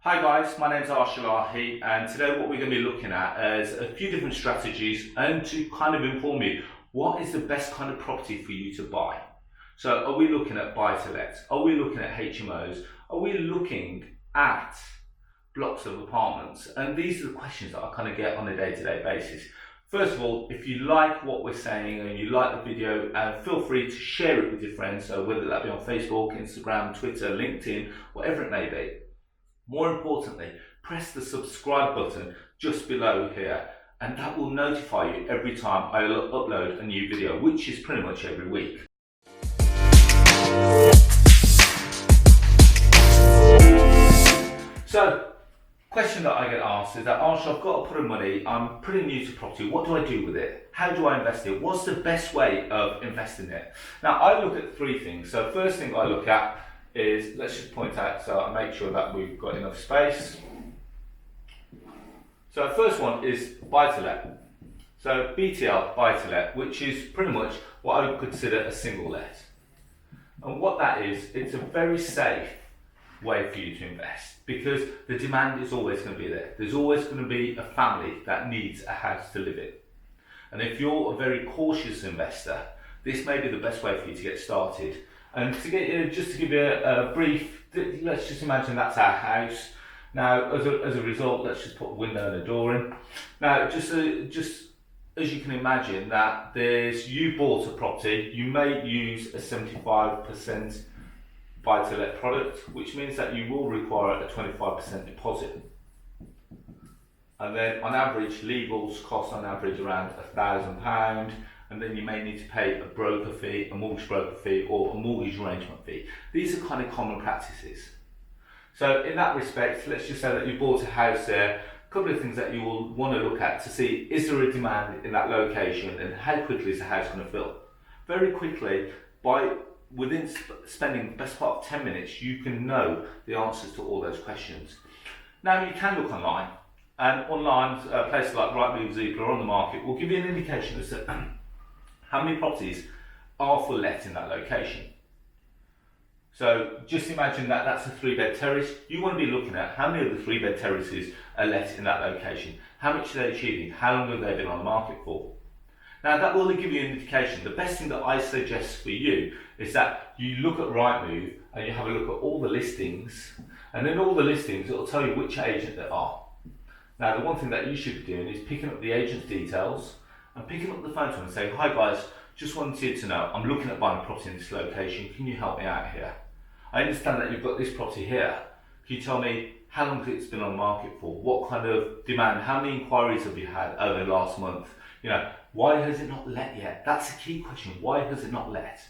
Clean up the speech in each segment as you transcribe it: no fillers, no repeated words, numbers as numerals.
Hi guys, my name's Arsh Ellahi, and today what we're going to be looking at is a few different strategies and to kind of inform you what is the best kind of property for you to buy. So are we looking at buy-to-lets? Are we looking at HMOs? Are we looking at blocks of apartments? And these are the questions that I kind of get on a day-to-day basis. First of all, if you like what we're saying and you like the video, feel free to share it with your friends, so whether that be on Facebook, Instagram, Twitter, LinkedIn, whatever it may be. More importantly, press the subscribe button just below here, and that will notify you every time I upload a new video, which is pretty much every week. So, question that I get asked is that, Arsh, I've got to put in money, I'm pretty new to property, what do I do with it? How do I invest it? What's the best way of investing it? Now, I look at three things. So first thing I look at is, let's just point out, so I make sure that we've got enough space. So the first one is buy-to-let. So BTL, buy-to-let, which is pretty much what I would consider a single let. And what that is, it's a very safe way for you to invest because the demand is always going to be there. There's always going to be a family that needs a house to live in. And if you're a very cautious investor, this may be the best way for you to get started. And to get just to give you a brief, let's just imagine that's our house. Now, as a result, let's just put a window and a door in. Now, just as you can imagine, that you bought a property, you may use a 75% buy-to-let product, which means that you will require a 25% deposit. And then, on average, legals cost on average around £1,000. And then you may need to pay a broker fee, a mortgage broker fee, or a mortgage arrangement fee. These are kind of common practices. So in that respect, let's just say that you bought a house there, a couple of things that you will want to look at to see, is there a demand in that location and how quickly is the house going to fill? Very quickly, within spending the best part of 10 minutes, you can know the answers to all those questions. Now you can look online, and online, places like Rightmove, Zoopla on the market will give you an indication as to how many properties are for let in that location. So just imagine that that's a 3-bed terrace. You want to be looking at how many of the 3-bed terraces are let in that location. How much are they achieving? How long have they been on the market for? Now that will give you an indication. The best thing that I suggest for you is that you look at Rightmove and you have a look at all the listings, and in all the listings it will tell you which agent they are. Now the one thing that you should be doing is picking up the agent's details and picking up the phone to them and saying, hi guys, just wanted to know, I'm looking at buying a property in this location, can you help me out here? I understand that you've got this property here. Can you tell me how long it's been on the market for? What kind of demand? How many inquiries have you had over the last month? Why has it not let yet? That's a key question. Why has it not let?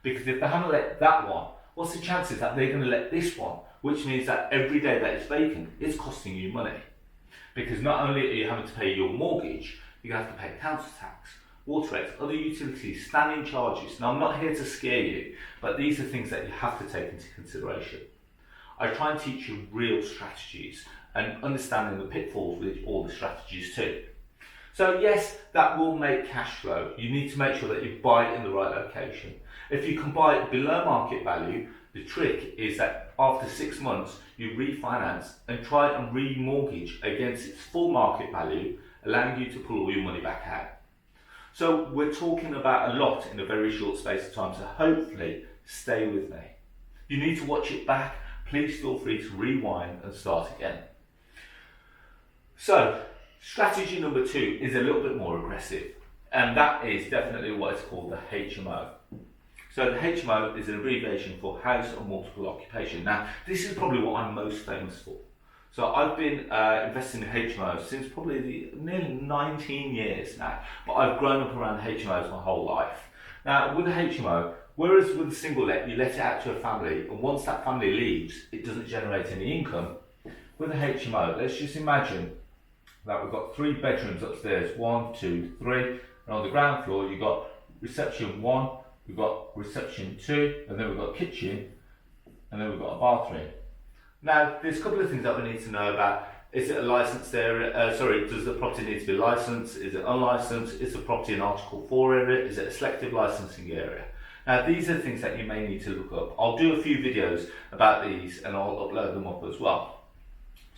Because if they haven't let that one, what's the chances that they're going to let this one? Which means that every day that it's vacant, it's costing you money. Because not only are you having to pay your mortgage, you're going to have to pay council tax, water rates, other utilities, standing charges. Now, I'm not here to scare you, but these are things that you have to take into consideration. I try and teach you real strategies and understanding the pitfalls with all the strategies too. So yes, that will make cash flow. You need to make sure that you buy it in the right location. If you can buy it below market value, the trick is that after 6 months, you refinance and try and remortgage against its full market value, allowing you to pull all your money back out. So we're talking about a lot in a very short space of time, so hopefully stay with me. You need to watch it back. Please feel free to rewind and start again. So strategy number 2 is a little bit more aggressive, and that is definitely what is called the HMO. So the HMO is an abbreviation for house or multiple occupation. Now, this is probably what I'm most famous for. So I've been investing in HMOs since probably nearly 19 years now, but I've grown up around HMOs my whole life. Now, with a HMO, whereas with a single let, you let it out to a family, and once that family leaves, it doesn't generate any income. With a HMO, let's just imagine that we've got 3 bedrooms upstairs, 1, 2, 3, and on the ground floor you've got reception 1, we've got reception 2, and then we've got kitchen, and then we've got a bathroom. Now, there's a couple of things that we need to know about. Is it a licensed area? Does the property need to be licensed? Is it unlicensed? Is the property an Article 4 area? Is it a selective licensing area? Now, these are things that you may need to look up. I'll do a few videos about these and I'll upload them up as well.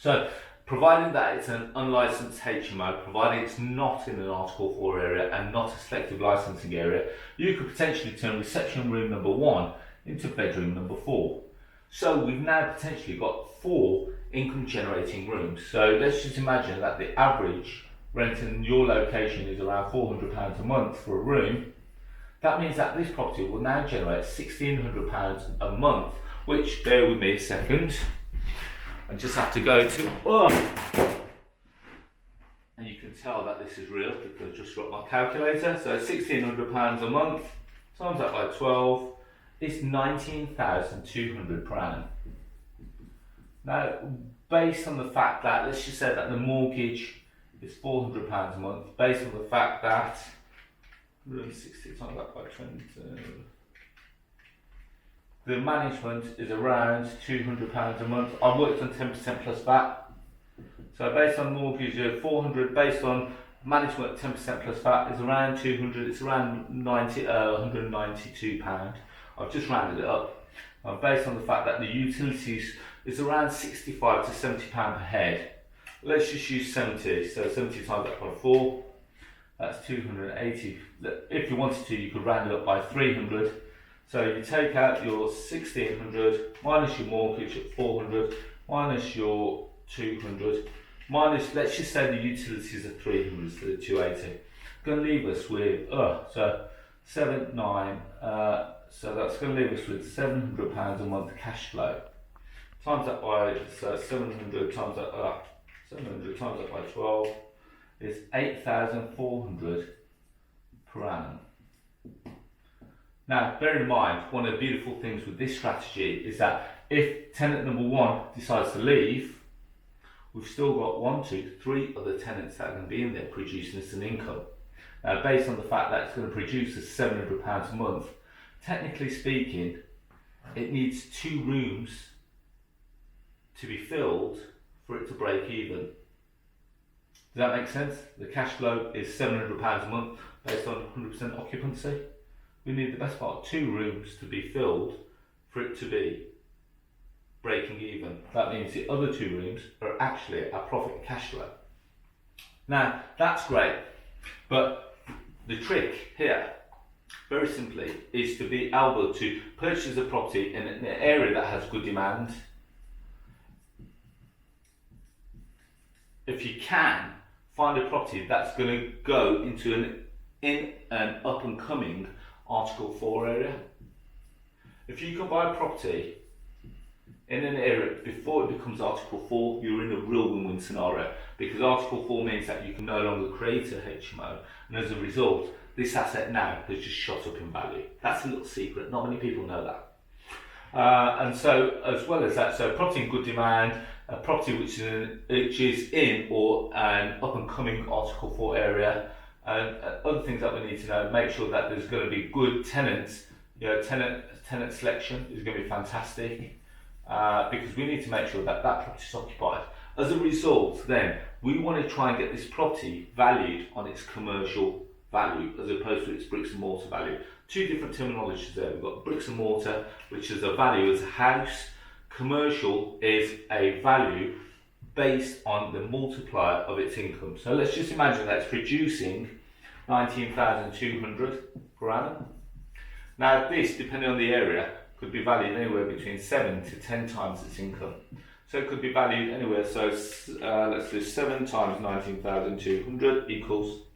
So, providing that it's an unlicensed HMO, providing it's not in an Article 4 area and not a selective licensing area, you could potentially turn reception room number 1 into bedroom number 4. So we've now potentially got 4 income generating rooms. So let's just imagine that the average rent in your location is around £400 a month for a room. That means that this property will now generate £1,600 a month, which, bear with me a second, I just have to go to, and you can tell that this is real because I just dropped my calculator. So £1,600 a month, times that by 12, is £19,200 per annum. Now, based on the fact that, let's just say that the mortgage is £400 a month, based on the fact that 160 times that by 20, the management is around £200 a month. I've worked on 10% plus VAT. So based on mortgage of 400, based on management 10% plus VAT is around 200. It's around 192 pound. I've just rounded it up. Based on the fact that the utilities is around 65 to 70 pound per head. Let's just use 70. So 70 times that by 4. That's 280. If you wanted to, you could round it up by 300. So you take out your 1,600 minus your mortgage at 400 minus your 200 minus, let's just say the utilities are 300, so 280. Going to leave us with so 9. So that's going to leave us with £700 a month cash flow. Times that by 700 times that by 12 is 8,400 per annum. Now, bear in mind, one of the beautiful things with this strategy is that if tenant number 1 decides to leave, we've still got 1, 2, 3 other tenants that are going to be in there producing us an income. Now, based on the fact that it's going to produce us £700 a month, technically speaking, it needs 2 rooms to be filled for it to break even. Does that make sense? The cash flow is £700 a month based on 100% occupancy. We need the best part of 2 rooms to be filled for it to be breaking even. That means the other 2 rooms are actually our profit and cash flow. Now, that's great, but the trick here, very simply, is to be able to purchase a property in an area that has good demand. If you can, find a property that's going to go into an up and coming Article 4 area. If you can buy a property in an area before it becomes Article 4, you're in a real win-win scenario, because Article 4 means that you can no longer create a HMO, and as a result, this asset now has just shot up in value. That's a little secret, not many people know that. And so, as well as that, so property in good demand, a property which is in or an up and coming Article 4 area, and other things that we need to know, make sure that there's going to be good tenants. Tenant selection is going to be fantastic, because we need to make sure that property is occupied. As a result, then, we want to try and get this property valued on its commercial value as opposed to its bricks and mortar value. 2 different terminologies there. We've got bricks and mortar, which is a value as a house. Commercial is a value based on the multiplier of its income. So let's just imagine that it's producing 19,200 per annum. Now this, depending on the area, could be valued anywhere between 7 to 10 times its income. So it could be valued anywhere, so let's do 7 times 19,200 equals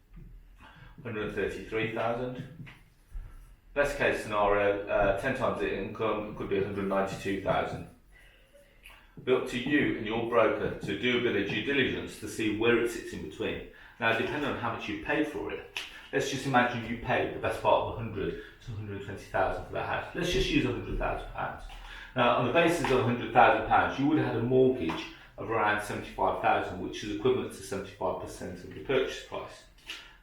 133,000. Best case scenario, 10 times the income could be 192,000. But up to you and your broker to do a bit of due diligence to see where it sits in between. Now, depending on how much you pay for it, let's just imagine you paid the best part of 100 to 120,000 for that house. Let's just use £100,000. Now, on the basis of £100,000, you would have had a mortgage of around 75,000, which is equivalent to 75% of the purchase price.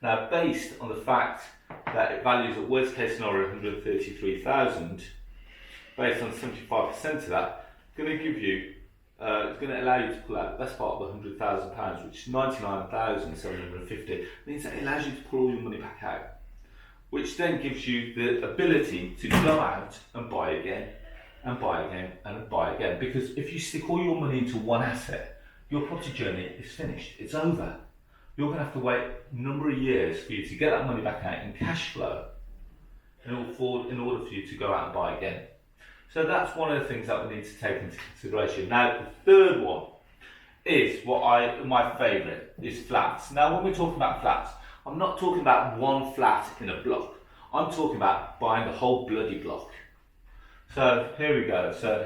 Now, based on the fact that it values at worst case scenario 133,000, based on 75% of that, it's going to give you, it's going to allow you to pull out the best part of £100,000, which is 99,750. Means that it allows you to pull all your money back out, which then gives you the ability to go out and buy again, and buy again, and buy again. Because if you stick all your money into one asset, your property journey is finished. It's over. You're going to have to wait a number of years for you to get that money back out in cash flow in order for you to go out and buy again. So that's one of the things that we need to take into consideration. Now, the third one is my favourite, is flats. Now, when we're talking about flats, I'm not talking about one flat in a block. I'm talking about buying the whole bloody block. So here we go. So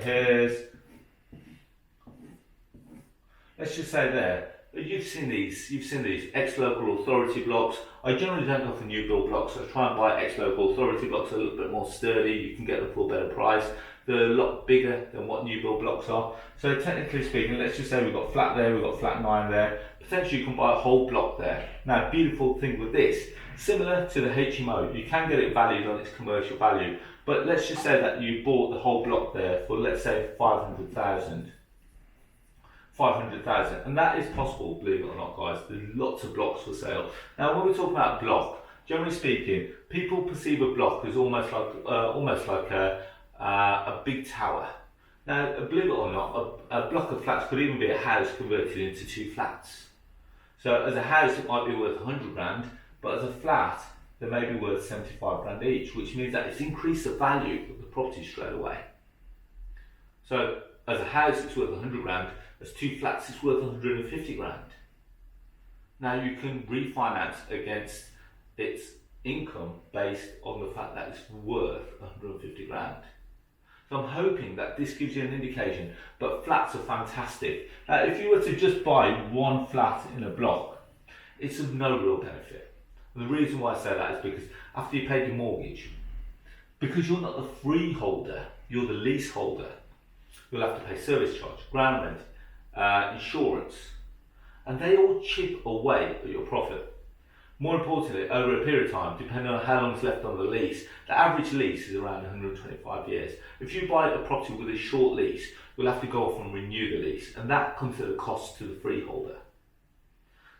let's just say there, you've seen these ex-local authority blocks. I generally don't go for new build blocks. I try and buy ex-local authority blocks. They're a little bit more sturdy. You can get them for a better price. They're a lot bigger than what new build blocks are. So technically speaking, let's just say we've got flat there, we've got flat 9 there. Potentially you can buy a whole block there. Now, beautiful thing with this, similar to the HMO, you can get it valued on its commercial value. But let's just say that you bought the whole block there for, let's say, 500,000. And that is possible, believe it or not, guys. There's lots of blocks for sale. Now, when we talk about block, generally speaking, people perceive a block as almost like a big tower. Now, believe it or not, a block of flats could even be a house converted into 2 flats. So, as a house, it might be worth 100 grand, but as a flat, they may be worth 75 grand each, which means that it's increased the value of the property straight away. So, as a house, it's worth 100 grand. As 2 flats, it's worth 150 grand. Now you can refinance against its income based on the fact that it's worth 150 grand. So I'm hoping that this gives you an indication, but flats are fantastic. If you were to just buy one flat in a block, it's of no real benefit. And the reason why I say that is because after you paid your mortgage, because you're not the freeholder, you're the leaseholder, you'll have to pay service charge, ground rent, insurance, and they all chip away at your profit. More importantly, over a period of time, depending on how long is left on the lease, the average lease is around 125 years. If you buy a property with a short lease, you'll have to go off and renew the lease, and that comes at a cost to the freeholder.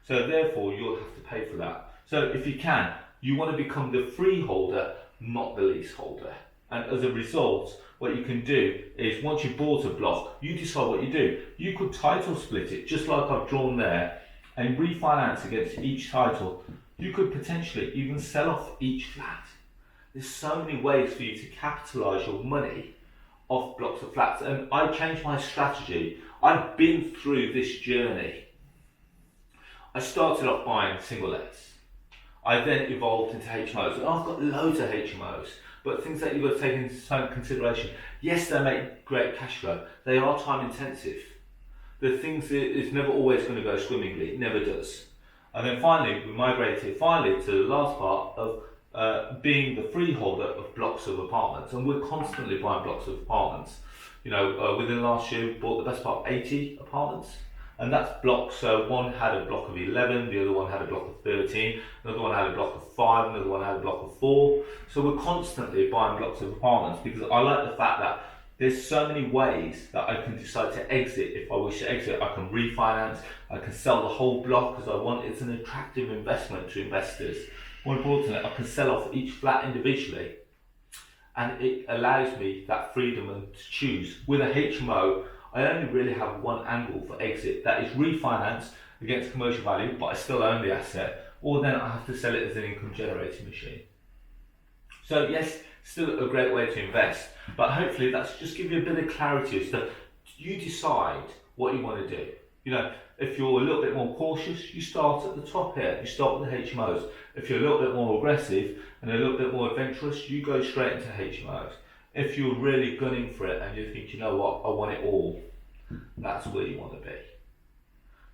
So therefore, you'll have to pay for that. So if you can, you want to become the freeholder, not the leaseholder. And as a result, what you can do is, once you've bought a block, you decide what you do. You could title split it, just like I've drawn there, and refinance against each title. You could potentially even sell off each flat. There's so many ways for you to capitalise your money off blocks of flats. And I changed my strategy. I've been through this journey. I started off buying single lets. I then evolved into HMOs. And I've got loads of HMOs. But things that you've got to take into consideration. Yes, they make great cash flow. They are time intensive. The things is never always going to go swimmingly. It never does. And then finally, we migrated to the last part of being the freeholder of blocks of apartments. And we're constantly buying blocks of apartments. You know, within last year, we bought the best part of 80 apartments. And that's blocks. So one had a block of 11, the other one had a block of 13, another one had a block of 5, another one had a block of 4. So we're constantly buying blocks of apartments because I like the fact that there's so many ways that I can decide to exit. If I wish to exit, I can refinance, I can sell the whole block because I want, it's an attractive investment to investors. More importantly, I can sell off each flat individually, and it allows me that freedom and to choose. With a HMO, I only really have one angle for exit, that is refinance against commercial value, but I still own the asset, or then I have to sell it as an income generating machine. So yes, still a great way to invest, but hopefully that's just give you a bit of clarity as to you decide what you want to do. You know, if you're a little bit more cautious, you start at the top here, you start with the HMOs. If you're a little bit more aggressive and a little bit more adventurous, you go straight into HMOs. If you're really gunning for it and you think, you know what, I want it all, that's where you want to be.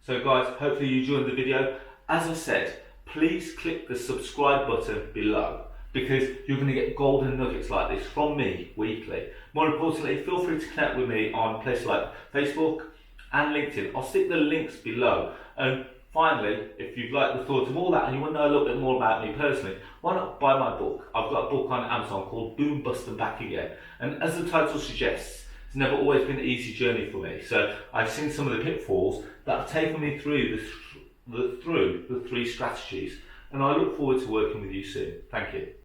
So guys, hopefully you enjoyed the video. As I said, please click the subscribe button below, because you're going to get golden nuggets like this from me weekly. More importantly, feel free to connect with me on places like Facebook and LinkedIn. I'll stick the links below. And finally, if you've liked the thoughts of all that and you want to know a little bit more about me personally, why not buy my book? I've got a book on Amazon called Boom, Bust and Back Again. And as the title suggests, it's never always been an easy journey for me. So I've seen some of the pitfalls that have taken me through the 3 strategies. And I look forward to working with you soon. Thank you.